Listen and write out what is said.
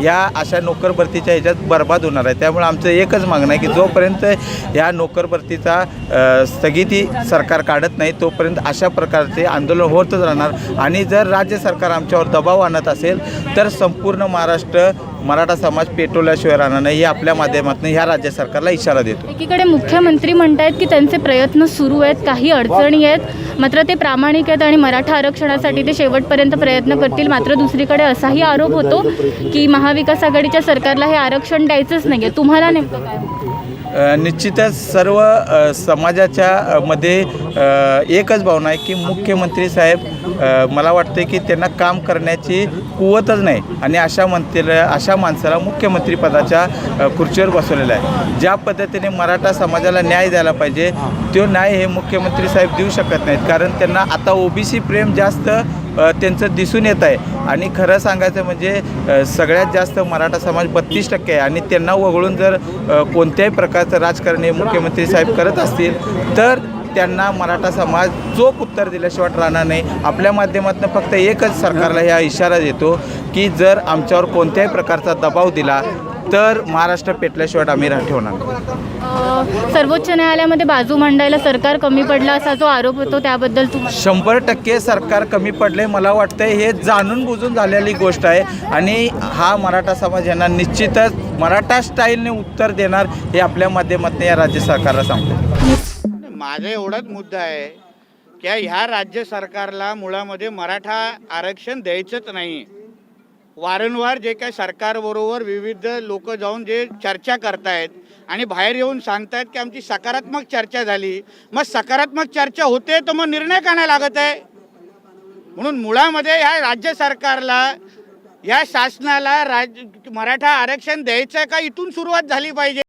या अशा नोकर भरतीच्या ह्याच्यात बरबाद होणार आहे। त्यामुळे आमचं एकच मागणं आहे की जोपर्यंत या नोकर भरतीचा स्थगिती सरकार काढत नाही तोपर्यंत अशा प्रकारचे आंदोलन होतच राहणार। आणि जर राज्य सरकार आमच्यावर दबाव आणत असेल तर संपूर्ण महाराष्ट्र मराठा समाज पेटवल्याशिवाय राहणार नाही, हे आपल्या माध्यमातून ह्या राज्य सरकारला इशारा देतो। एकीकडे मुख्यमंत्री म्हणतायत की त्यांचे प्रयत्न सुरू आहेत, काही अडचणी आहेत, मात्र ते प्रामाणिक आहेत आणि मराठा आरक्षणासाठी ते शेवटपर्यंत प्रयत्न करतील। मात्र दुसरीकडे असाही आरोप होतो की महाविकास आघाडीच्या सरकारला हे आरक्षण द्यायचंच नाही आहे। तुम्हाला नेमकं काय वाटतं? निश्चितच सर्व समाजाच्या मध्ये एकच भावना आहे की मुख्यमंत्री साहेब मला वाटते की त्यांना काम करण्याची कुवतच नाही आणि अशा माणसाला मुख्यमंत्रीपदाच्या खुर्चीवर बसवलेलं आहे। ज्या पद्धतीने मराठा समाजाला न्याय द्यायला पाहिजे तो न्याय हे मुख्यमंत्री साहेब देऊ शकत नाहीत, कारण त्यांना आता ओबीसी प्रेम जास्त त्यांचं दिसून येत आहे। आणि खरं सांगायचं म्हणजे सगळ्यात जास्त मराठा समाज 32% आहे आणि त्यांना वगळून जर कोणत्याही प्रकारचं राजकारण हे मुख्यमंत्री साहेब करत असतील तर त्यांना मराठा समाज चोख उत्तर दिल्याशिवाय राहणार नाही। आपल्या माध्यमातून फक्त एकच सरकारला हा इशारा देतो की जर आमच्यावर कोणत्याही प्रकारचा दबाव दिला तर महाराष्ट्र पेटल्याशिवाय आम्ही ठेवणार नाही। सर्वोच्च न्यायालयामध्ये बाजू मांडायला सरकार कमी पडला असा जो आरोप होतो त्याबद्दल 100% सरकार कमी पडले। मला वाटतं हे जाणून बुजून झालेली गोष्ट आहे आणि हा मराठा समाज यांना निश्चितच मराठा स्टाईलने उत्तर देणार हे आपल्या माध्यमातून या राज्य सरकारला सांगतो। माझा एवढाच मुद्दा आहे की ह्या राज्य सरकारला मुळामध्ये मराठा आरक्षण द्यायचंच नाही। वारंवार जे काही सरकारबरोबर विविध लोक जाऊन जे चर्चा करतायत आणि बाहेर येऊन सांगतायत की आमची सकारात्मक चर्चा झाली, मग सकारात्मक चर्चा होते तर मग निर्णय का नाही लागत आहे? म्हणून मुळामध्ये ह्या राज्य सरकारला या शासनाला मराठा आरक्षण द्यायचं का इथून सुरुवात झाली पाहिजे।